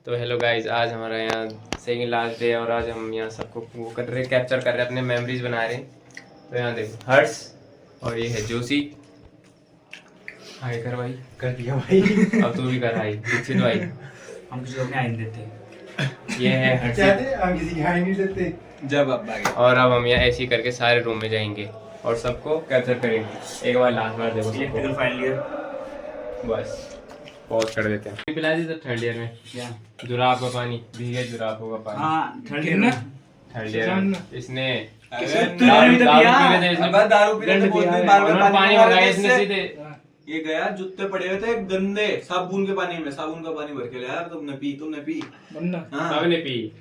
तो hello guys, आज हमारा यहाँ सेकंड लास्ट डे और आज हम यहाँ सबको वो कर रहे, कैप्चर कर रहे हैं, अपने मेमोरीज बना रहे हैं। तो यहाँ देखो हर्ष और ये है जोशी। हाय कर भाई। कर दिया भाई। अब तू भी कर भाई, पीछे तो भाई। हम किसी को अपने आइन देते। ये है हर्ष हम किसी की हाई नहीं देते जब अब और अब हम यहाँ ऐसे ही करके सारे रूम में जाएंगे और सबको कैप्चर करेंगे। एक बार लास्ट बार देखो इलेक्ट्रिकल फाइनल ईयर बस पॉज कर देते हैं। पिला दी तो थर्ड ईयर में क्या? जुराब का पानी, भीगे जुराबों का पानी। हाँ थर्ड ईयर में। थर्ड ईयर में इसने दारू पी रहे थे इसने, दारू पी रहे थे, बहुत दिन बार-बार पानी मंगाया इसने सीधे। ये गया, जूते पड़े हुए थे गंदे साबुन के पानी में, साबुन का पानी भर के ले यार। तुमने पी हाँ।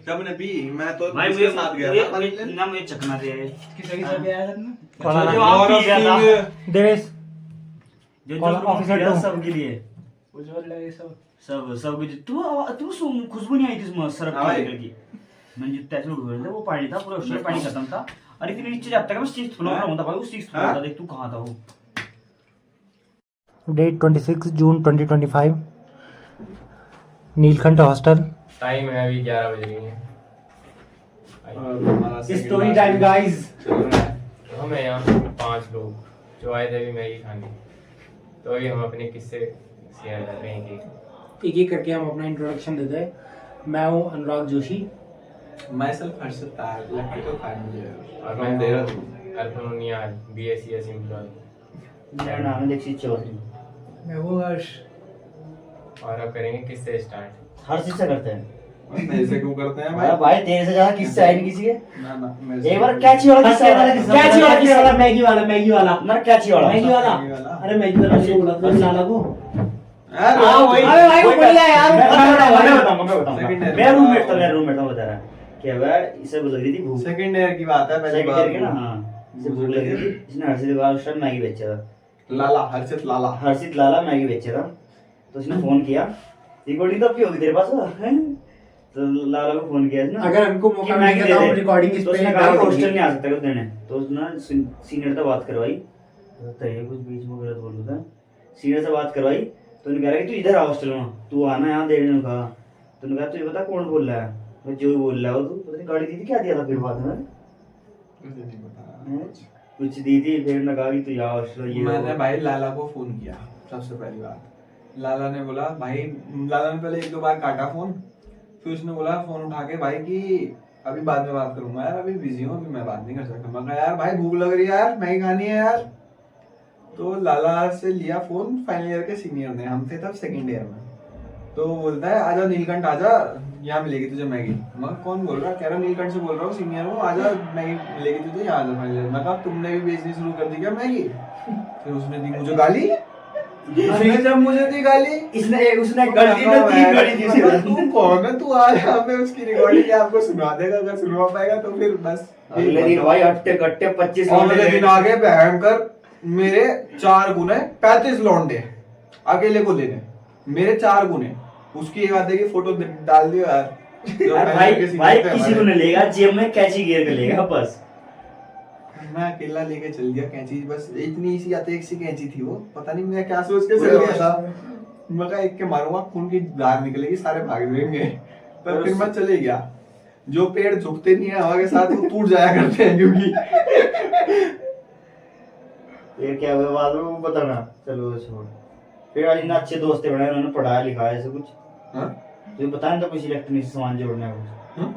सबने पी। मैं तो भाई उसके साथ गया था। ना मुझे चकना दे। किसके साथ आया था ना? जो आप पी गया था। देवेश जो ऑफिसर ऑफिसर तो। सबके लिए उज्जवल लगे सब। सब कुछ तू खुशबू नहीं आई थी इसमें सर्फ हाँ भाई। की। मैंने जितना ऐसे उड़ गए थे वो पानी था, पूरा उसमें पानी खत्म था। अरे फिर नीचे जाता है मैं 6th फ्लोर पे होता भाई, वो 6th फ्लोर था। देख तू कहां था वो। डेट 26 जून 2025 नीलकंठ हॉस्टल। टाइम है अभी 11 बज रही है। Story time guys. हम हैं यहाँ 5 लोग जो आए थे अभी मैगी खाने। तो अभी हम अपने किस्से शेयर कर रहे हैं कि एक एक करके हम अपना इंट्रोडक्शन देते हैं। मैं हूँ अनुराग जोशी। Myself हर्षित तार, इलेक्ट्रिकल फाइनल ईयर। और मैं हूँ अर्पण नियाल, BSc एम्प्लॉय। मेरा नाम है दीक्षित चौधरी। मैं वो हर्ष। और अब करेंगे किससे स्टार्ट। हर चीज से करते हैं। मेरे से क्यों करते हैं भाई भाई? भाई तेरे से ज्यादा किससे आए नहीं किसी के। ना ना मेरे से एक बार कैची वाला किस्सा वाला किस्सा कैची वाला मैगी वाला मैगी वाला ना कैची वाला मैगी वाला। मैगी वाला। अरे मैगी वाला नहीं बोला था लाला को। अरे हाँ वही। अरे भाई वो वही बोल रहा है यार। मैं बताऊंगा। Second year। मेरा रूममेट था बता रहा है क्या हुआ, इसे भूख लगी थी। भूख सेकंड ईयर की बात है, पहली सेकंड बार ईयर के ना। हाँ इसे भूख लगी थी। इसने हर्षित के बाद उस टाइम मैगी बेचा था। लाला, हर्षित लाला। हर्षित लाला मैगी बेचा था। तो उसने फोन किया, रिकॉर्डिंग तो आपकी होगी तेरे पास हैं? तो लाला को फोन किया इसने। अगर हमको कि मौका मैगी मिलेगा दे तो दे। रिकॉर्डिंग इस तो पे उसने कहा डाल हॉस्टल देंगे। नहीं आ सकता कुछ देने। तो उसने सीनियर से बात करवाई। तो ये कुछ बीच में गलत बोल रहा था। सीनियर से बात करवाई तो उन्होंने कहा कि तू इधर आ हॉस्टल में, तू आना यहाँ देने को कहा। तो उन्होंने कहा तुझे पता कौन बोल रहा है? मैं जो बोल रहा है वो तू पता नहीं गाड़ी दी थी, क्या दिया था फिर बाद में मुझे नहीं पता। कुछ दी थी। फिर उन्होंने कहा कि तू यहाँ हॉस्टल ये मैंने भाई लाला को फोन किया सबसे पहली बात। लाला ने बोला भाई, लाला ने पहले 1-2 बार काटा फोन। फिर उसने बोला फोन उठा के भाई कि अभी बाद में बात करूंगा यार, अभी बिजी हूँ, अभी मैं बात नहीं कर सकता। मैं कहा यार भाई भूख लग रही है यार, मैगी खानी है यार। तो लाला से लिया फोन फाइनल ईयर के सीनियर ने, हम थे तब सेकंड ईयर में। तो बोलता है आजा नीलकंठ आजा, यहाँ मिलेगी तुझे मैगी। मैं कौन बोल रहा? कह रहा नीलकंठ से बोल रहा हूँ, सीनियर हूँ, आजा मैगी मिलेगी तुझे, यहाँ आजा फाइनल ईयर। मैं कहा तुमने भी बेचनी शुरू कर दी क्या मैगी? फिर उसने दी मुझे गाली। उसने जब मुझे दी गाली, उसने गलती में 3 गाड़ी दी थी। तू कौन है? तू आ यहाँ पे उसकी रिकॉर्डिंग आपको सुना देगा, अगर सुनवा पाएगा तो फिर बस। अगले दिन भाई हट्टे कट्टे 25 अगले दिन आगे भयंकर मेरे 4 गुने 35 लौंडे अकेले को देने, मेरे 4 गुने। उसकी एक आधे की फोटो डाल दियो यार। भाई किसी को नहीं लेगा, जेब में कैची गिर के लेगा बस। मैं अकेला लेके चल गया कैंची, बस इतनी सी आते एक सी कैंची थी वो, पता नहीं मैं क्या सोच के चल गया था। मैं कहा एक के मारूंगा, खून की धार निकलेगी, सारे भाग जाएंगे। पर फिर मैं चले गया। जो पेड़ झुकते नहीं है हवा के साथ वो टूट जाया करते हैं, क्योंकि फिर क्या हुआ बाद में बताना। चलो छोड़। फिर आज इतना अच्छे दोस्त बनाए, उन्होंने पढ़ाया लिखाया ऐसे कुछ। हाँ? तो बताया तो कुछ इलेक्ट्रॉनिक सामान जोड़ना है कुछ। हाँ?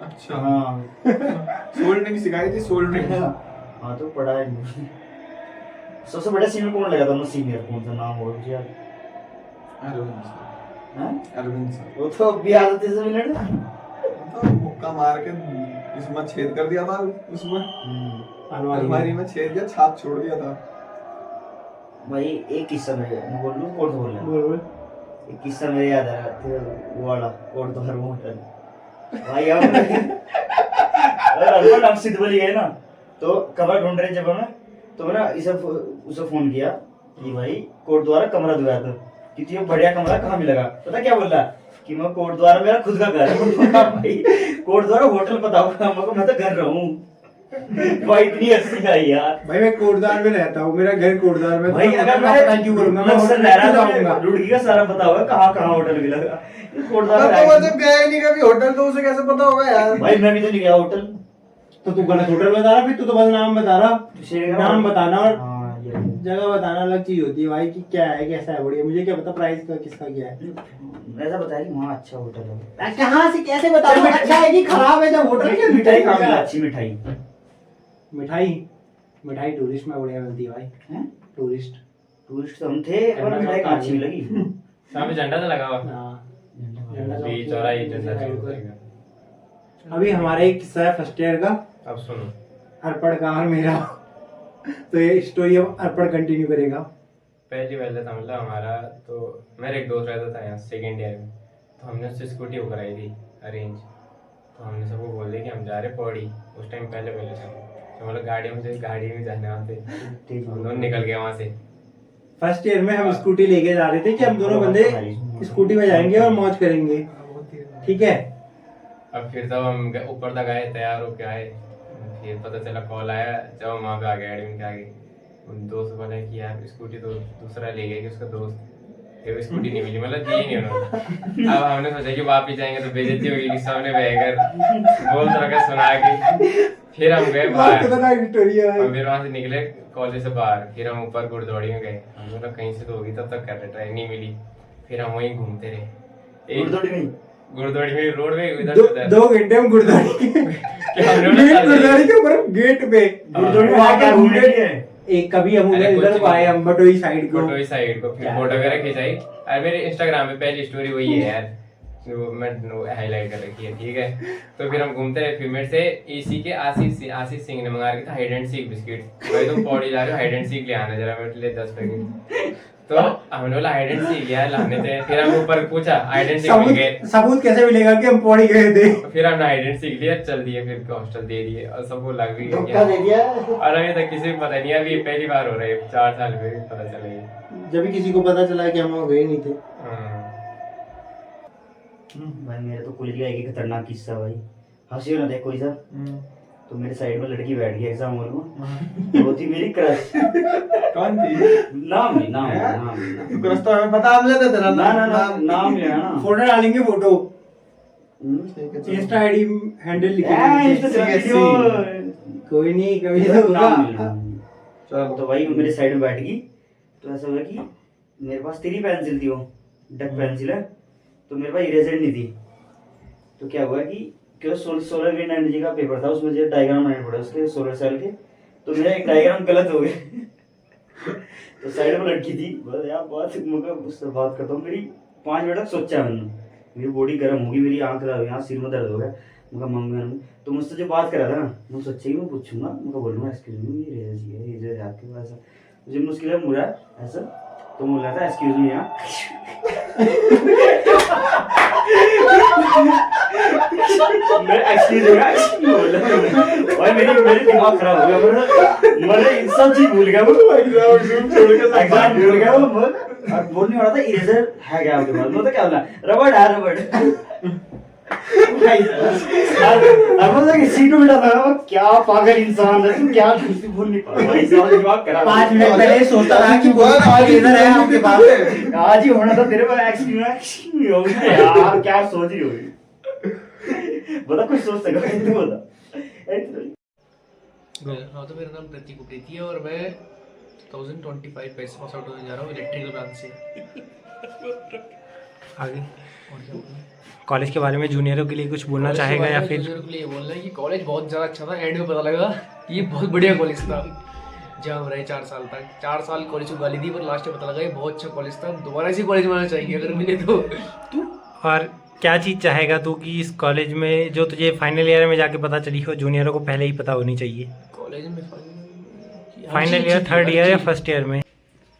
अच्छा हाँ सोल्डरिंग सिखाई थी, सोल्डरिंग। हाँ तो पढ़ाया नहीं। सबसे बड़ा सीनियर कौन लगा था? मैं सीनियर कौन सा नाम हो यार? अरविंद सर। हाँ? अरविंद सर। वो तो अभी आदत है मिनट। तो मुक्का मार के इसमें छेद कर दिया था, उसमें अलमारी में छेद दिया, छाप छोड़ दिया था। भाई एक किस्सा मैं बोल लूं, कोर्ट बोल रहा हूं। एक किस्सा मेरे याद आ रहा था, वो वाला कोर्ट तो हर होटल भाई हम अरे हम सिद्ध बोली गए ना, तो कमरा ढूंढ रहे जब हमें। तो मैंने उसे फोन किया कि भाई कोर्ट द्वारा कमरा दिया था कि तुझे बढ़िया कमरा कहाँ मिलेगा? पता क्या बोल रहा कि मैं कोर्ट द्वारा मेरा खुद का घर है। भाई कोर्ट द्वारा होटल पता होगा, मैं तो घर रहूं। भाई इतनी हंसी आई यार। भाई मैं कोटद्वार में रहता हूँ, मेरा घर कोटद्वार में। भाई तो अगर मैं पता क्यों करूंगा, मैं अक्सर होटल रह रहा जाऊंगा। था, रुड़की का सारा पता होगा कहाँ कहाँ होटल मिला। कोटद्वार तब में तो वो रह- जब गया ही नहीं कभी होटल, तो उसे कैसे पता होगा यार? भाई मैं भी तो नहीं गया होटल। तो तू गलत होटल बता रहा, फिर तू तो बस नाम बता रहा। नाम बताना और हाँ, ये जगह बताना अलग चीज होती है भाई, कि क्या है कैसा है बढ़िया। मुझे क्या पता प्राइस का किसका क्या है। ऐसा बताया कि वहाँ अच्छा होटल है। कहाँ से कैसे बता रहा हूँ अच्छा है कि खराब है, जब होटल की मिठाई कहाँ मिला? अच्छी मिठाई मिठाई टूरिस्ट में बढ़िया मिलती है भाई। हैं? टूरिस्ट टूरिस्ट तो हम थे, पर मिठाई कहाँ अच्छी लगी। सामने झंडा तो लगा हुआ बीच और आई झंडा चल जाएगा। अभी हमारा एक किस्सा है फर्स्ट ईयर का, अब सुनो, अर्पण का और मेरा। तो ये स्टोरी अब अर्पण कंटिन्यू करेगा। पहले था मतलब हमारा, तो मेरा एक दोस्त रहता था यहाँ सेकेंड ईयर में, तो हमने उससे स्कूटी वो कराई थी अरेंज। तो हमने सबको बोल दिया कि हम जा रहे पौड़ी। उस टाइम पहले से तो मतलब गाड़ी में जाने वहाँ से हम दोनों निकल गए वहाँ से। फर्स्ट ईयर में हम स्कूटी लेके जा रहे थे कि हम दोनों बंदे स्कूटी में जाएंगे और मौज करेंगे, ठीक है। अब फिर तब हम ऊपर तक आए, तैयार होके आए, फिर पता चला कॉल आया जब हम वहाँ पे आ गए एडमिन के आगे। उन दोस्त को बोला कि यार स्कूटी तो दूसरा ले गया कि उसका दोस्त, फिर वो स्कूटी नहीं मिली, मतलब दी ही नहीं उन्होंने। अब हमने सोचा कि वापस जाएंगे तो बेइज्जती होगी कि सामने बहकर बोल तरह का सुना के। फिर हम गए बाहर, स्टोरी है और फिर वहाँ से निकले कॉलेज से बाहर। फिर हम ऊपर गुरुद्वारी में गए, हम बोला कहीं से तो होगी, तब तक कर रहे ट्राई नहीं मिली। फिर हम वहीं घूमते रहे गुरुद्वारी में रोड में इधर से उधर। 2 घंटे हम गुरुद्वारी के ऊपर गेट पे वहाँ क्या घूमने के लिए? एक कभी हम अरे इधर कुछ को आए, हम बटोई साइड को। फोटो साइड को फिर फोटो वगैरह खिंचाई। अरे मेरे इंस्टाग्राम पे पहली स्टोरी वही है यार, जो मैं हाईलाइट कर रखी है, ठीक है। तो फिर हम घूमते रहे। फिर मेरे से एसी के आशीष सिंह ने मंगा रखा था हाइड एंड सीक बिस्किट। भाई तुम पौड़ी जा रहे हो, हाइड एंड सीक ले आना जरा मेरे लिए 10 पैकेट। तो हमने बोला हाइड एंड सीक यार लाने थे। फिर हम ऊपर पूछा हाइड एंड सीक मिल गए। सबूत कैसे मिलेगा कि हम पौड़ी गए थे। फिर हमने हाइड एंड सीक लिया, चल दिए, फिर हॉस्टल दे दिए और सबको लग भी धोखा गया। दे दिया। और अभी तक किसी को पता नहीं, अभी पहली बार हो रहा है 4 साल में भी पता चलेगा। जब भी किसी को पता चला कि हम वहाँ गए नहीं थे। भाई मेरा तो कुल गया एक खतरनाक किस्सा भाई। हंसी हो ना देख कोई सा। तो मेरे साइड में लड़की बैठ गई एग्जाम हॉल में। वो थी मेरी क्रश। कौन थी? नाम नहीं। तू क्रश तो हमें पता, हम लेते तेरा नाम लेना ना। फोटो डालेंगे, फोटो ठीक है, चलो। इंस्टा आईडी हैंडल इंस्टा लिखेंगे। चला कोई नहीं, कभी तो होगा। नाम नहीं लेना। चलो। तो भाई वो मेरे साइड में बैठ गई। तो ऐसा हुआ कि मेरे पास 3 पेंसिल थी, वो डक पेंसिल है। तो मेरे पास इरेजर नहीं थी। तो क्या हुआ कि सोलर विंड एनर्जी का पेपर था, उसमें मुझे डायग्राम बनाने पड़े उसके सोलर सेल के। तो मेरा एक डायग्राम गलत हो गया। तो साइड में लड़की थी, बस यार उससे बात करता हूँ। मेरी 5 मिनट तक सोचा मैंने, मेरी बॉडी गर्म होगी, मेरी आंख खराब, यहाँ सिर में दर्द हो गया। मैं मम्मी तो मुझसे जो बात करा था ना, मैं सोचा कि मैं पूछूंगा, मैं बोलूँगा एक्सक्यूज मी ये रेजर है आपके पास? मुझे मुश्किल है मुड़ा ऐसा। तो बोला था एक्सक्यूज मी यहाँ। मैं एक्सक्यूज बोला भाई, मेरी दिमाग खराब हो गया। मैंने सब चीज भूल गया, एग्जाम भूल गया। और बोलने वाला था इरेजर है क्या आपके पास? मतलब क्या बोला? रबड़ है रबड़। सीटों में डाला, क्या पागल इंसान है तू, क्या बोल नहीं पा भाई साहब। दिमाग खराब। 5 मिनट पहले सोचता था कि इरेजर है आपके पास। आज ही होना था तेरे को एक्सक्यूज हो गया यार, क्या सोच रही होगी? बता कुछ सोच सका तू बता। हाँ, तो मेरा नाम प्रतीक उप्रेती है और मैं 2025 बैच पास आउट होने जा रहा हूँ इलेक्ट्रिकल ब्रांच से। आगे और क्या बोलूं? कॉलेज के बारे में जूनियरों के लिए कुछ बोलना कॉलेज के चाहेगा बारे या में फिर? जूनियर के लिए बोलना है कि कॉलेज बहुत ज़्यादा अच्छा था। एंड में पता लगा कि ये बहुत बढ़िया कॉलेज था। जहाँ हम रहे 4 साल तक, 4 साल कॉलेज को गाली दी, पर लास्ट में पता लगा ये बहुत अच्छा कॉलेज था। दोबारा इसी कॉलेज में आना चाहिए अगर मिले तो। और क्या चीज़ चाहेगा तू कि इस कॉलेज में जो तुझे फाइनल ईयर में जाके पता चली हो, जूनियरों को पहले ही पता होनी चाहिए? कॉलेज में फाइनल ईयर, 3rd ईयर या 1st ईयर में?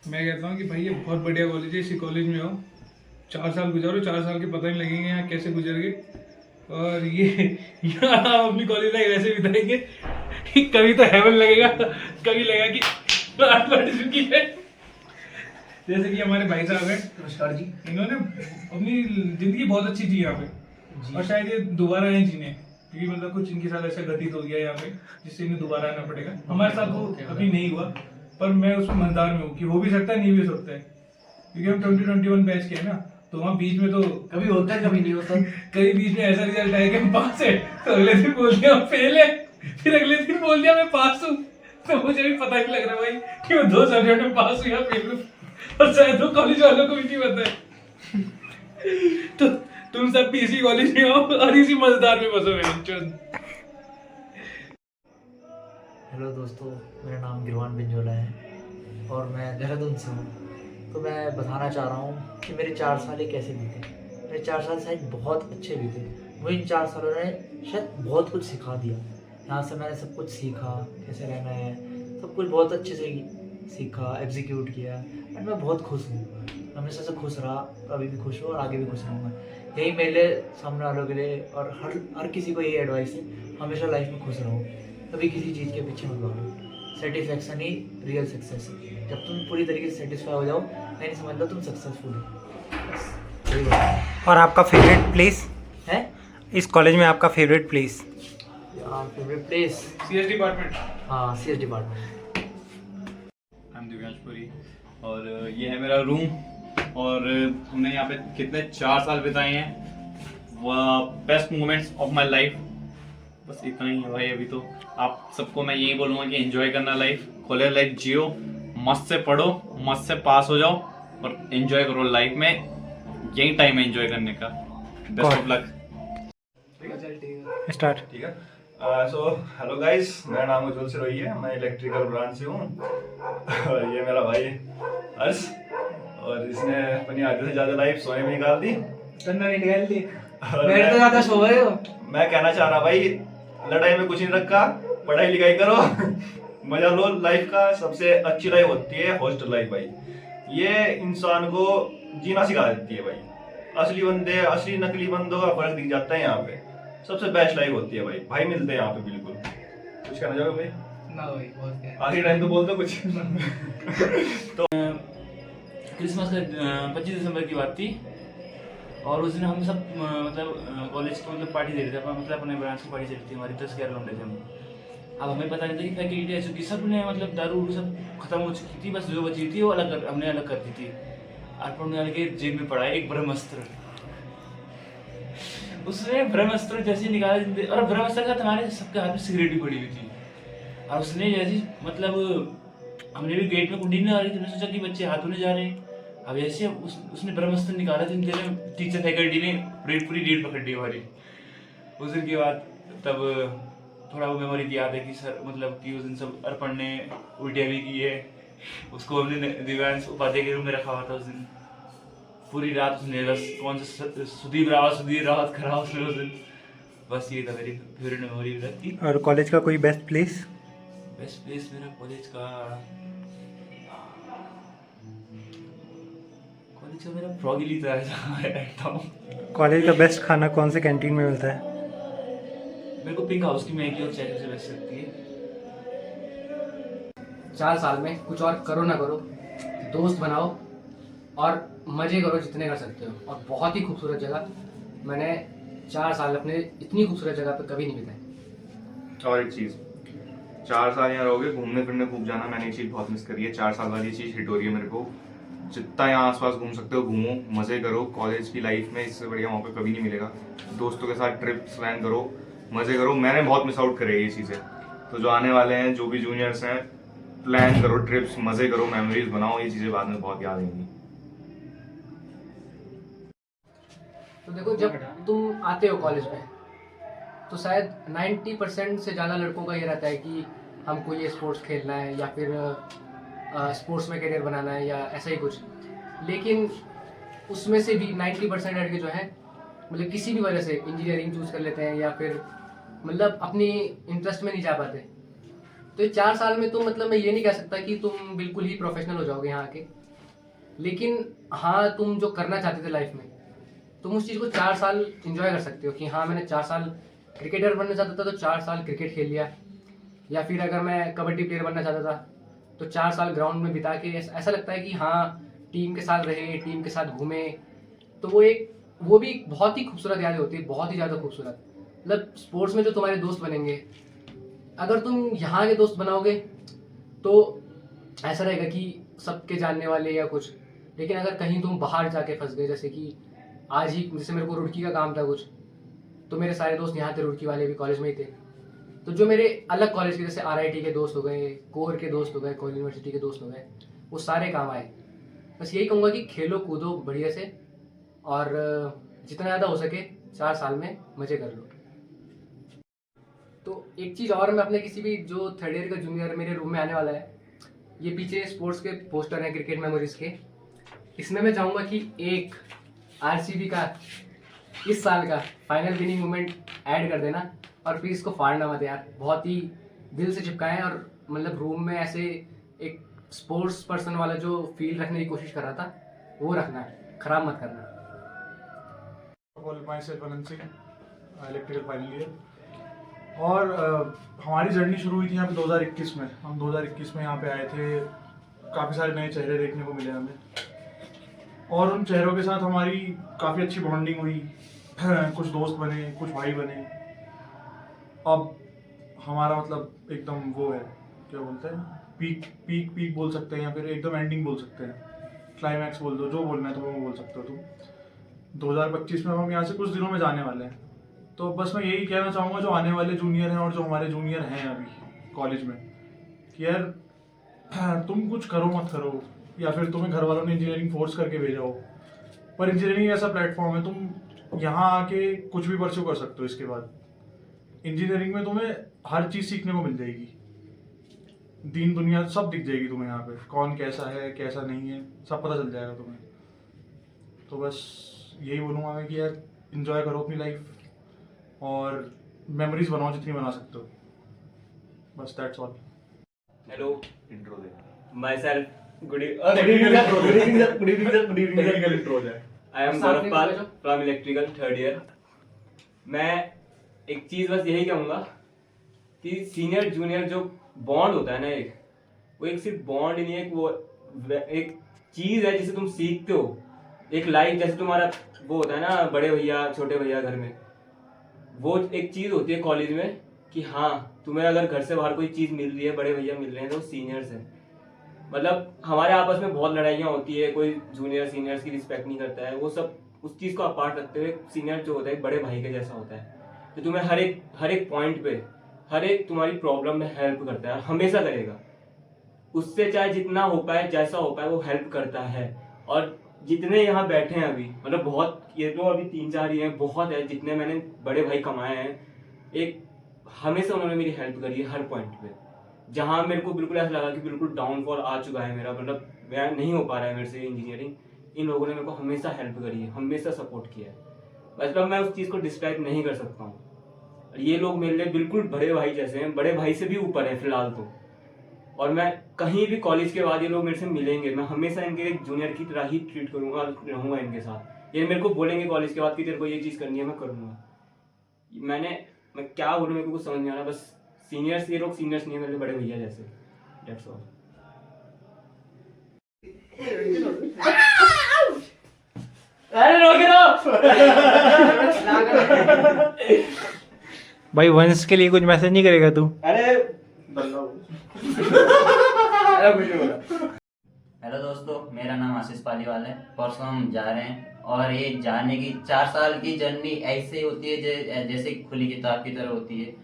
मैं कहता हूँ कि भाई ये बहुत बढ़िया कॉलेज है। इसी कॉलेज में हो, 4 साल गुजारो, 4 साल के पता नहीं लगेंगे यहाँ कैसे गुजर गए। और ये यहाँ हम अपनी कॉलेज लाइफ ऐसे बिताएंगे कि कभी तो हेवन लगेगा, कभी लगेगा कि रात बढ़ चुकी है। जैसे कि हमारे भाई साहब हैं, नमस्कार जी। इन्होंने अपनी जिंदगी बहुत अच्छी जी यहाँ पे, और शायद ये दोबारा नहीं जीने। क्योंकि मतलब कुछ इनके साथ ऐसा घटित हो गया यहाँ पे जिससे इन्हें दोबारा आना पड़ेगा। हमारे साथ तो अभी नहीं हुआ, पर मैं उसमें मंदार में हूँ कि हो भी सकता है, नहीं भी हो सकता है, क्योंकि हम 2021 बैच के हैं ना, तो वहाँ बीच में तो कभी होता है कभी नहीं होता। कई बीच में ऐसा रिजल्ट आया कि हम पास है, तो अगले दिन बोल दिया हम फेल है, फिर अगले दिन बोल दिया मैं पास हूँ। तो मुझे भी पता नहीं लग रहा भाई कि मैं 2 सब्जेक्ट में पास हूँ या फेल हूँ, और शायद वो कॉलेज वालों को भी नहीं पता है। तो तुम सब भी इसी कॉलेज में हो और इसी मजेदार में बसो मेरे। हेलो दोस्तों, मेरा नाम गिरवान बिंजोला है और मैं देहरादून से हूँ। तो मैं बताना चाह रहा हूँ कि मेरे 4 साल कैसे बीते। मेरे 4 साल शायद बहुत अच्छे बीते। मुझे इन 4 सालों ने शायद बहुत कुछ सिखा दिया। यहाँ से मैंने सब कुछ सीखा, कैसे रहना है, सब कुछ बहुत अच्छे से सीखा, एग्जीक्यूट किया, एंड मैं बहुत खुश हूँ। हमेशा से खुश रहा, अभी भी खुश हूँ और आगे भी खुश रहूँगा। यही मेरे सामने वालों के लिए और हर किसी को यही एडवाइस है, हमेशा लाइफ में खुश रहो, कभी किसी चीज़ के पीछे मत भागो। सेटिस्फैक्शन ही रियल सक्सेस है। जब तुम पूरी तरीके से सेटिस्फाई हो जाओ, नहीं समझ लो तुम सक्सेसफुल हो। बस यही बात है। और आपका फेवरेट प्लेस है इस कॉलेज में? आपका फेवरेट प्लेस? यार फेवरेट प्लेस, CS डिपार्टमेंट। हाँ CS department. I am Divyansh Puri और ये है मेरा रूम, और हमने यहाँ पे कितने 4 साल बिताए हैं, वह best moments of my life. बस इतना ही है भाई। अभी तो आप सबको मैं यही बोलूँगा कि एंजॉय करना लाइफ, कॉलेज लाइफ जियो, मस्त से पढ़ो, मस्त से पास हो जाओ और एंजॉय करो लाइफ में। यही टाइम है एंजॉय करने का। Best of luck. स्टार्ट। ठीक है। सो हेलो गाइस, मेरा नाम उज्जवल सिरोही है, मैं इलेक्ट्रिकल ब्रांच से हूँ और ये मेरा भाई हर्ष, और इसने अपनी आधे से ज़्यादा लाइफ सोने में निकाल दी। निकाल दी। और मेरे तो ज्यादा सो गए हो। मैं कहना चाह रहा भाई, लड़ाई में कुछ नहीं रखा, पढ़ाई लिखाई करो, मजा लो लाइफ का। सबसे अच्छी लाइफ होती है हॉस्टल लाइफ भाई। ये इंसान को जीना सिखा देती है भाई। असली बंदे, असली नकली बंदों का फर्क दिख जाता है यहाँ पे। सबसे बेस्ट लाइफ होती है भाई। भाई मिलते हैं यहाँ पे बिल्कुल। कुछ कहना चाहोगे भाई? ना भाई बहुत क्या। आखिरी टाइम तो बोल दो कुछ। क्रिसमस का 25 दिसंबर की बात थी, और उस दिन हम सब मतलब कॉलेज को मतलब पार्टी दे रहे थे, मतलब अपने ब्रांच की पार्टी चल रही थी हमारी, 10-11 लौंडे थे हम। अब हमें पता नहीं था कि फैकल्टी आ चुकी, सब ने मतलब दारू सब खत्म हो चुकी थी, बस जो बची थी वो हमने अलग कर दी थी। अर्पण वाले के जेब में पड़ा एक ब्रह्मास्त्र। उसने ब्रह्मास्त्र जैसे निकाला, और ब्रह्मास्त्र का हमारे सबके हाथ में सिगरेट भी पड़ी हुई थी, और उसने जैसे मतलब हमने भी गेट में कुंडी नहीं आ रही थी, हमने सोचा कि बच्चे हाथ धोने जा रहे हैं। अब ऐसे उसने ब्रह्मास्त्र निकाला तो टीचर फैकल्टी ने पूरी रीड पकड़ ली हमारी। उस दिन के बाद तब थोड़ा वो मेमोरी याद है कि सर मतलब कि उस दिन सब अर्पण ने उल्टियाँ भी की है। उसको हमने दिव्यांश उपाध्याय के रूम में रखा हुआ था उस दिन। पूरी रात उसने बस कौन सा सुधीर रावत करा उसने उस दिन। बस ये था मेरी फेवरेट मेमोरी रहती। और कॉलेज का कोई बेस्ट प्लेस? बेस्ट प्लेस मेरा कॉलेज का मेरा फ्रॉगिली था जहाँ मैं बैठता हूँ। कॉलेज का बेस्ट खाना कौन से कैंटीन में मिलता है? मेरे को पिंक हाउस की मैगी और चाय सबसे बेस्ट लगती है। 4 साल में कुछ और करो ना करो, दोस्त बनाओ और मजे करो जितने कर सकते हो। और बहुत ही खूबसूरत जगह, मैंने 4 साल अपने इतनी खूबसूरत जगह पे कभी नहीं बिताए। और एक चीज़, 4 साल यहाँ रहोगे, घूमने फिरने खूब जाना। मैंने ये चीज़ बहुत मिस करी है। 4 साल वाली चीज़ हिट हो रही है मेरे को। जितना यहाँ आसपास घूम सकते हो घूमो, मज़े करो। कॉलेज की लाइफ में इससे बढ़िया मौका कभी नहीं मिलेगा। दोस्तों के साथ ट्रिप्स प्लान करो, मज़े करो। मैंने बहुत मिस आउट करे ये चीज़ें। तो जो आने वाले हैं, जो भी जूनियर्स हैं, प्लान करो ट्रिप्स, मज़े करो, मेमोरीज बनाओ। ये चीज़ें बाद में बहुत याद आएंगी। तो देखो, जब तुम आते हो कॉलेज में तो शायद 90% से ज़्यादा लड़कों का ये रहता है कि हमको ये स्पोर्ट्स खेलना है या फिर स्पोर्ट्स में करियर बनाना है या ऐसा ही कुछ। लेकिन उसमें से भी 90% लड़के जो हैं मतलब किसी भी वजह से इंजीनियरिंग चूज़ कर लेते हैं या फिर मतलब अपनी इंटरेस्ट में नहीं जा पाते। तो ये 4 साल में तुम मतलब मैं ये नहीं कह सकता कि तुम बिल्कुल ही प्रोफेशनल हो जाओगे यहाँ आके, लेकिन हाँ तुम जो करना चाहते थे लाइफ में तुम उस चीज़ को 4 साल इंजॉय कर सकते हो कि हाँ मैंने 4 साल क्रिकेटर बनना चाहता था तो 4 साल क्रिकेट खेल लिया, या फिर अगर मैं कबड्डी प्लेयर बनना चाहता था तो 4 साल ग्राउंड में बिता के ऐसा लगता है कि हाँ टीम के साथ रहे, टीम के साथ घूमे। तो वो भी बहुत ही खूबसूरत यादें होती है, बहुत ही ज़्यादा खूबसूरत। मतलब स्पोर्ट्स में जो तुम्हारे दोस्त बनेंगे, अगर तुम यहाँ के दोस्त बनाओगे तो ऐसा रहेगा कि सबके जानने वाले या कुछ, लेकिन अगर कहीं तुम बाहर जाके फंस गए, जैसे कि आज ही जैसे मेरे को रुड़की का काम था कुछ, तो मेरे सारे दोस्त यहाँ थे, रुड़की वाले भी कॉलेज में ही थे, तो जो मेरे अलग कॉलेज के जैसे RIT के दोस्त हो गए, कोर के दोस्त हो गए, कोर यूनिवर्सिटी के दोस्त हो गए, वो सारे काम आए। बस यही कहूँगा कि खेलो कूदो बढ़िया से, और जितना ज़्यादा हो सके 4 साल में मज़े कर लो। तो एक चीज़ और, मैं अपने किसी भी जो 3rd ईयर का जूनियर मेरे रूम में आने वाला है, ये पीछे स्पोर्ट्स के पोस्टर हैं क्रिकेट मेमोरीज के, इसमें मैं चाहूँगा कि एक RCB का इस साल का फाइनल विनिंग मोमेंट ऐड कर देना, और प्लीज़ इसको फाड़ना मत यार, बहुत ही दिल से चिपकाएं, और मतलब रूम में ऐसे एक स्पोर्ट्स पर्सन वाला जो फील रखने की कोशिश कर रहा था वो रखना है, ख़राब मत करना। myself Anant Singh, electrical final year. और हमारी जर्नी शुरू हुई थी यहाँ पे 2021 में। हम 2021 में यहाँ पे आए थे, काफ़ी सारे नए चेहरे देखने को मिले हमें, और उन चेहरों के साथ हमारी काफ़ी अच्छी बॉन्डिंग हुई, कुछ दोस्त बने, कुछ भाई बने। अब हमारा मतलब एकदम वो है, क्या बोलते हैं, पीक बोल सकते हैं, या फिर एकदम एंडिंग बोल सकते हैं, क्लाइमैक्स बोल दो, जो बोलना है तो वो बोल सकते हो तुम। 2025 में हम यहाँ से कुछ दिनों में जाने वाले हैं, तो बस मैं यही कहना चाहूँगा जो आने वाले जूनियर हैं और जो हमारे जूनियर हैं अभी कॉलेज में, कि यार तुम कुछ करो मत करो, या फिर तुम्हें घर वालों ने इंजीनियरिंग फोर्स करके भेजा हो, पर इंजीनियरिंग ऐसा प्लेटफॉर्म है, तुम यहाँ आके कुछ भी परस्यू कर सकते हो। इसके बाद इंजीनियरिंग में तुम्हें हर चीज़ सीखने को मिल जाएगी, दीन दुनिया सब दिख जाएगी तुम्हें, यहाँ पे कौन कैसा है कैसा नहीं है सब पता चल जाएगा तुम्हें। तो बस यही बोलूँगा मैं कि यार इन्जॉय करो अपनी लाइफ, और मेमोरीज बनाओ जितनी बना सकते हो, बस that's all. Hello, intro they. My self, good evening sir, I am Gaurav Pal from electrical 3rd year. मैं एक चीज़ बस यही कहूँगा कि सीनियर जूनियर जो बॉन्ड होता है ना, वो एक सिर्फ बॉन्ड नहीं है, वो एक चीज़ है जिसे तुम सीखते हो, एक लाइफ, जैसे तुम्हारा वो होता है ना बड़े भैया छोटे भैया घर में, वो एक चीज़ होती है कॉलेज में कि हाँ तुम्हें अगर घर से बाहर कोई चीज़ मिल रही है, बड़े भैया मिल रहे हैं, तो सीनियर्स हैं। मतलब हमारे आपस में बहुत लड़ाइयाँ होती है, कोई जूनियर सीनियर्स की रिस्पेक्ट नहीं करता है, वो सब उस चीज़ को अपार्ट रखते हुए सीनियर जो होता है बड़े भाई के जैसा होता है, तो तुम्हें हर एक पॉइंट पे, हर एक तुम्हारी प्रॉब्लम में हेल्प करता है, हमेशा करेगा। उससे चाहे जितना हो पाए, जैसा हो पाए, वो हेल्प करता है। और जितने यहाँ बैठे हैं अभी, मतलब बहुत, ये तो अभी 3-4 ही हैं, बहुत है जितने मैंने बड़े भाई कमाए हैं, एक हमेशा उन्होंने मेरी हेल्प करी है हर पॉइंट पे। जहाँ मेरे को बिल्कुल ऐसा लगा कि बिल्कुल डाउनफॉल आ चुका है मेरा, मतलब मैं नहीं हो पा रहा है मेरे से इंजीनियरिंग, इन लोगों ने मेरे को हमेशा हेल्प करी है, हमेशा सपोर्ट किया है। मतलब मैं उस चीज़ को डिस्क्राइब नहीं कर सकता हूँ। ये लोग मेरे लिए बिल्कुल बड़े भाई जैसे हैं, बड़े भाई से भी ऊपर है फिलहाल तो। और मैं कहीं भी कॉलेज के बाद ये लोग मेरे से मिलेंगे, मैं हमेशा इनके एक जूनियर की तरह ही ट्रीट करूँगा, रहूँगा इनके साथ। ये मेरे को बोलेंगे कॉलेज के बाद कि तेरे को ये चीज़ करनी है, मैं करूँगा। मैं क्या बोलूँ, मेरे को कुछ समझ नहीं आ रहा। बस सीनियर्स, ये लोग सीनियर्स नहीं है, मेरे बड़े भैया जैसे। That's all. अरे रोक भाई वंश के लिए कुछ मैसेज नहीं करेगा तू? हेलो दोस्तों, मेरा नाम आशीष पालीवाल है। परसों हम जा रहे हैं, और ये जाने की 4 साल की जर्नी ऐसे होती है जैसे खुली किताब की तरह होती है।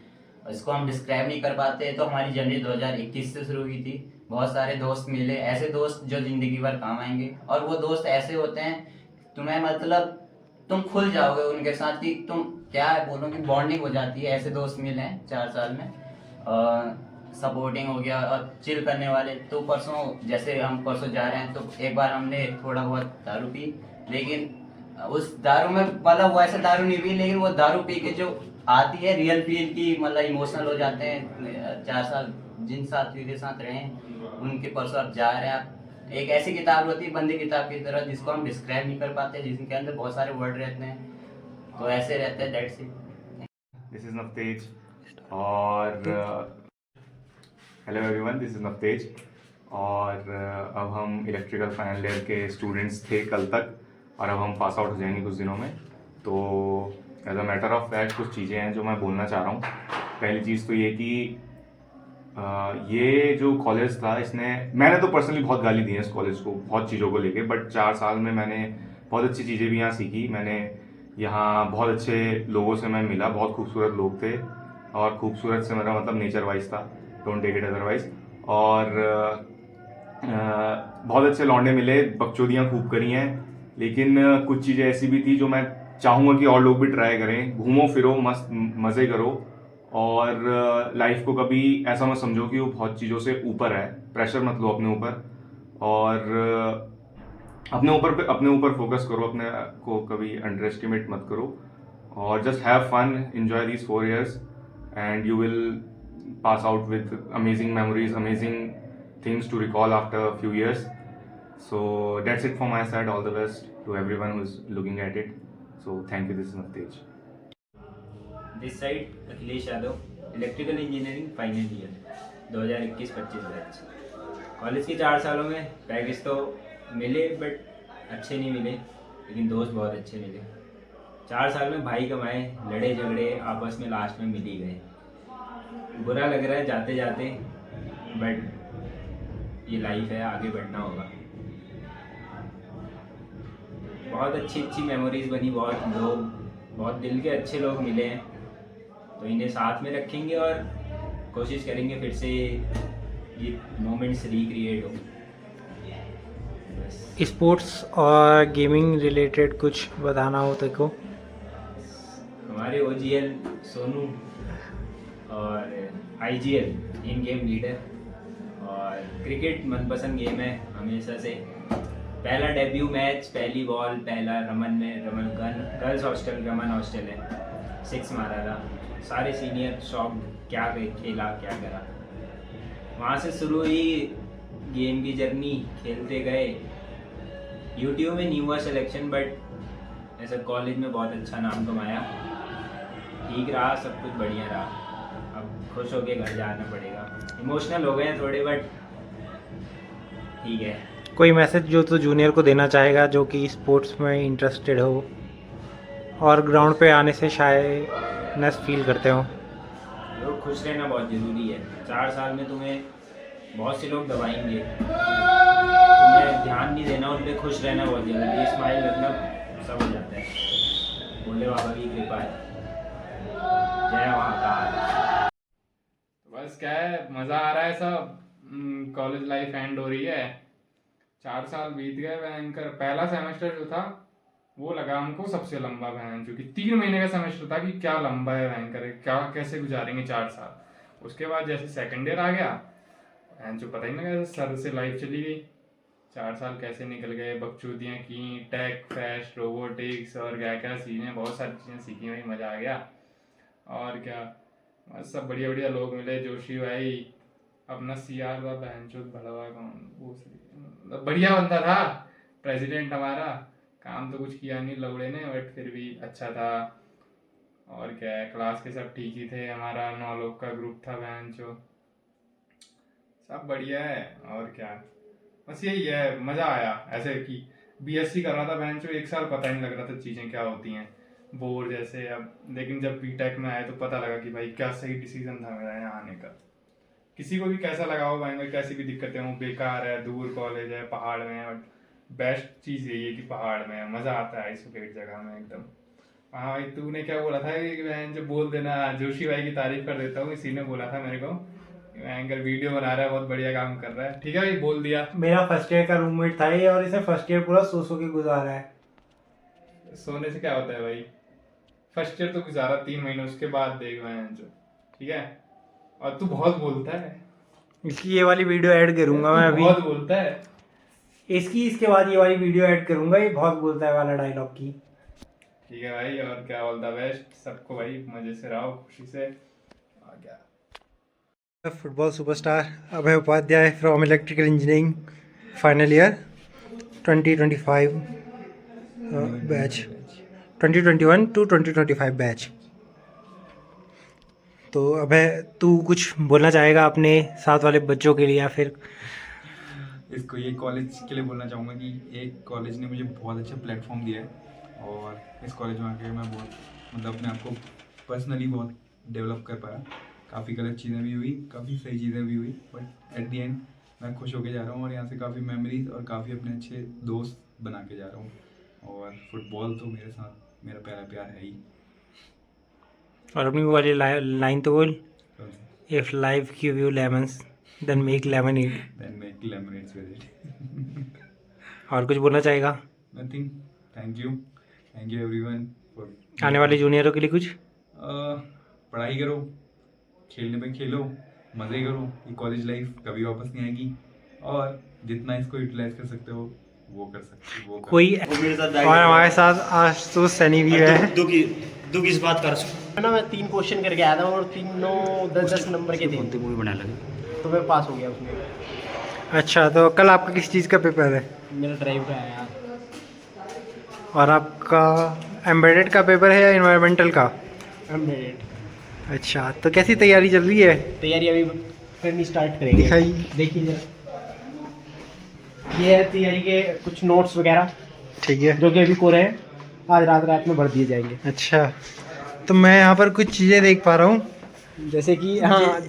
इसको हम डिस्क्राइब नहीं कर पाते। तो हमारी जर्नी 2021 से शुरू हुई थी। बहुत सारे दोस्त मिले, ऐसे दोस्त जो जिंदगी भर काम आएंगे। और वो दोस्त ऐसे होते हैं तुम्हें, मतलब तुम खुल जाओगे उनके साथ कि तुम क्या बोलो कि बॉन्डिंग हो जाती है। ऐसे दोस्त मिले हैं 4 साल में। सपोर्टिंग हो गया और चिल करने वाले। तो परसों, जैसे हम परसों जा रहे हैं, तो एक बार हमने थोड़ा बहुत दारू पी, लेकिन उस दारू में मतलब वो ऐसे दारू नहीं पी, लेकिन वो दारू पी के जो आती है रियल फील की, मतलब इमोशनल हो जाते हैं। 4 साल जिन साथियों के साथ रहे उनके परसों अब जा रहे हैं। आप एक ऐसी किताब होती है बंदी किताब की तरह, जिसको हम डिस्क्राइब नहीं कर पाते, जिसके अंदर बहुत सारे वर्ड रहते हैं। तो ऐसे रहते हैं। That's it. This is Navtej और hello everyone, this is Navtej. और अब हम इलेक्ट्रिकल फाइनल ईयर के स्टूडेंट्स थे कल तक, और अब हम पास आउट हो जाएंगे कुछ दिनों में। तो as a matter of fact कुछ चीज़ें हैं जो मैं बोलना चाह रहा हूँ। पहली चीज़ तो ये कि ये जो कॉलेज था, मैंने तो पर्सनली बहुत गाली दी है इस कॉलेज को बहुत चीज़ों को लेके, बट 4 साल में मैंने बहुत अच्छी चीज़ें भी यहाँ सीखी। मैंने यहाँ बहुत अच्छे लोगों से मैं मिला, बहुत खूबसूरत लोग थे, और खूबसूरत से मेरा मतलब नेचर वाइज था, डोंट टेक इट अदरवाइज। और बहुत अच्छे लौंडे मिले, बकचोदियाँ खूब करी हैं, लेकिन कुछ चीज़ें ऐसी भी थी जो मैं चाहूँगा कि और लोग भी ट्राई करें। घूमो फिरो, मस्त मज़े करो, और लाइफ को कभी ऐसा मत समझो कि वो बहुत चीज़ों से ऊपर है। प्रेशर मत लो अपने ऊपर, और अपने ऊपर फोकस करो, अपने को कभी अंडर एस्टिमेट मत करो, और just have fun, enjoy these 4 years and you will pass out with amazing memories, amazing things to recall after a few years. So that's it from my side. All the best to everyone who is looking at it. So thank you. This is Navtej. This side Akhilesh Yadav, electrical engineering final year 2021-25 batch. College के 4 सालों में package तो मिले but अच्छे नहीं मिले, लेकिन दोस्त बहुत अच्छे मिले। 4 साल में भाई कमाए, लड़े झगड़े आपस में लास्ट में मिल ही गए। बुरा लग रहा है जाते जाते, बट ये लाइफ है, आगे बढ़ना होगा। बहुत अच्छी मेमोरीज बनी, बहुत दिल के अच्छे लोग मिले हैं, तो इन्हें साथ में रखेंगे और कोशिश करेंगे फिर से ये मोमेंट्स रिक्रिएट हो। स्पोर्ट्स और गेमिंग रिलेटेड कुछ बताना हो तो को। हमारे OGL सोनू और IGL इन गेम लीडर, और क्रिकेट मनपसंद गेम है हमेशा से। पहला डेब्यू मैच, पहली बॉल, पहला Raman girls hostel, Raman hostel है, 6 मारा था। सारे सीनियर शॉक, क्या खेला क्या करा। वहाँ से शुरू हुई गेम की जर्नी, खेलते गए। यूट्यूब में नहीं हुआ सिलेक्शन, बट ऐसा कॉलेज में बहुत अच्छा नाम कमाया, ठीक रहा, सब कुछ बढ़िया रहा। अब खुश होके घर जाना पड़ेगा। इमोशनल हो गए हैं थोड़े, बट ठीक है। कोई मैसेज जो तो जूनियर को देना चाहेगा जो कि स्पोर्ट्स में इंटरेस्टेड हो और ग्राउंड पे आने से शायदनेस फील करते हो? लोग खुश रहना बहुत ज़रूरी है। 4 साल में तुम्हें बहुत से लोग दबाएंगे, तुम्हें ध्यान नहीं देना, उन पर खुश रहना बहुत ज़रूरी है। स्माइल रखना सब हो जाता है। भोले बाबा की कृपा है। जय महाकाल। बस क्या है, मज़ा आ रहा है सब। कॉलेज लाइफ एंड हो रही है, 4 साल बीत गए। भयंकर पहला सेमेस्टर जो था वो लगा हमको सबसे लंबा, बहन जो कि 3 महीने का सेमेस्टर था, कि क्या लंबा है, भयंकर है, क्या कैसे गुजारेंगे 4 साल। उसके बाद जैसे सेकंड ईयर आ गया, बहन जो पता ही नहीं लगा, सर से लाइफ चली गई। 4 साल कैसे निकल गए, बकचोदियाँ की, टेक फेस्ट, रोबोटिक्स और क्या क्या सीने, बहुत सारी चीज़ें सीखी, भाई मज़ा आ गया। और क्या, बस सब बढ़िया बढ़िया लोग मिले। जोशी भाई, अपना CR था, बहन चोद भड़वा कौन, वो बढ़िया बंदा था, प्रेसिडेंट हमारा। काम तो कुछ किया नहीं लौड़े ने, बट फिर भी अच्छा था। और क्या है, क्लास के सब ठीक ही थे, हमारा 9 लोग का ग्रुप था, बहन चो सब बढ़िया है। और क्या, बस यही है, मज़ा आया। ऐसे कि BSc कर रहा था, बहन चो 1 साल पता ही नहीं लग रहा था चीज़ें क्या होती हैं, बोर जैसे। अब लेकिन जब BTech में आए तो पता लगा कि भाई क्या सही डिसीजन था मेरा यहाँ आने का। किसी को भी कैसा लगा हो भाई, कैसी भी दिक्कतें हो, बेकार है, दूर कॉलेज है, पहाड़ में है, बट बेस्ट चीज़ यही है कि पहाड़ में है, मज़ा आता है आइसोलेट जगह में एकदम। हाँ भाई, तूने क्या बोला था कि बहन जो बोल देना, जोशी भाई की तारीफ कर देता हूँ, इसी ने बोला था मेरे को, एंकर वीडियो बना रहा है, बहुत बढ़िया काम कर रहा है। ठीक है भाई, बोल दिया। मेरा फर्स्ट ईयर का रूममेट था ये, और इसे फर्स्ट ईयर पूरा सो के गुजारा है। सोने से क्या होता है भाई, फर्स्ट ईयर तो गुजारा 3 महीने, उसके बाद देख बहन जो। ठीक है, और तू बहुत बोलता है, इसकी ये वाली वीडियो ऐड करूंगा मैं अभी। बहुत बोलता है इसके बाद ये वाली वीडियो ऐड करूंगा, ये बहुत बोलता है वाला डायलॉग की। ठीक है भाई, और क्या, ऑल द बेस्ट सबको भाई, मजे से रहो, खुशी से। और क्या, football superstar Abhay Upadhyay from electrical engineering final year 2025 batch, 2021 to 2025 batch. तो अभय, तू कुछ बोलना चाहेगा अपने साथ वाले बच्चों के लिए, या फिर इसको ये कॉलेज के लिए बोलना चाहूँगा कि एक कॉलेज ने मुझे बहुत अच्छा प्लेटफॉर्म दिया है, और इस कॉलेज में आके मैं बहुत मतलब अपने आप को पर्सनली बहुत डेवलप कर पाया। काफ़ी गलत चीज़ें भी हुई, काफ़ी सही चीज़ें भी हुई, बट एट द एंड मैं खुश होके जा रहा हूँ और यहाँ से काफ़ी मेमोरीज और काफ़ी अपने अच्छे दोस्त बना के जा रहा हूँ। और फुटबॉल तो मेरे साथ मेरा पहला प्यार है ही। और अपनी वो वाली लाइन तो बोल, if life give you lemons then make lemonade. Then make lemonades with it. और कुछ बोलना चाहेगा? Nothing, thank you everyone for. आने वाले जूनियरों के लिए कुछ? पढ़ाई करो, खेलने पे खेलो, मज़े करो। ये कॉलेज लाइफ कभी वापस नहीं आएगी और जितना इसको यूटिलाइज कर सकते हो वो कर सकते हो। कोई और हमारे साथ आशुतोष सैनी भी है। दो की इस बात कर ना, मैं 3 क्वेश्चन करके आया था और तीनों 10-10 नंबर के थे, मूवी बना लगे तो मैं पास हो गया उसमें। अच्छा, तो कल आपका किस चीज़ का पेपर है? मेरा ड्राइव का है यार। और आपका एम्बेडेड का पेपर है या इन्वायरमेंटल का? एम्बेडेड। अच्छा, तो कैसी तैयारी चल रही है? तैयारी अभी करनी स्टार्ट करेंगे। दिखाइए। देखिए जरा, ये है तैयारी के कुछ नोट्स वगैरह, ठीक है, जो कि अभी कोरे हैं, आज रात में भर दिए जाएंगे। अच्छा, तो मैं यहाँ पर कुछ चीज़ें देख पा रहा हूँ, जैसे कि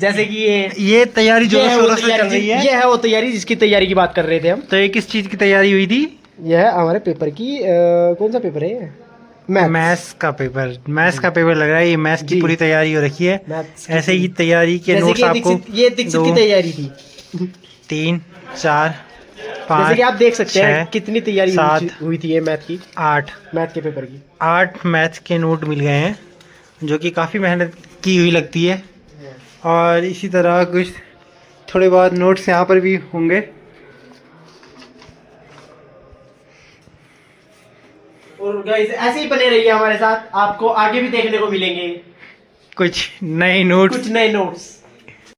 जैसे कि ये तैयारी जो शोरों से चल रही है। ये है वो तैयारी जिसकी तैयारी की बात कर रहे थे हम। तो ये किस चीज़ की तैयारी हुई थी? यह है हमारे पेपर की कौन सा पेपर है ये? मैथ्स का पेपर। मैथ्स का पेपर लग रहा है। ये मैथ्स की पूरी तैयारी हो रखी है। ऐसे ही तैयारी के नोट्स आपको ये दीक्षित की तैयारी थी। 3, 4, 5, जैसे कि आप देख सकते हैं कितनी तैयारी 7 हुई थी ये मैथ की। 8 मैथ के पेपर की 8 मैथ्स के नोट मिल गए हैं, जो कि काफ़ी मेहनत की हुई लगती है। और इसी तरह कुछ थोड़े बहुत नोट्स यहाँ पर भी होंगे। और गाइस ऐसे ही बने रहिए हमारे साथ, आपको आगे भी देखने को मिलेंगे कुछ नए नोट्स।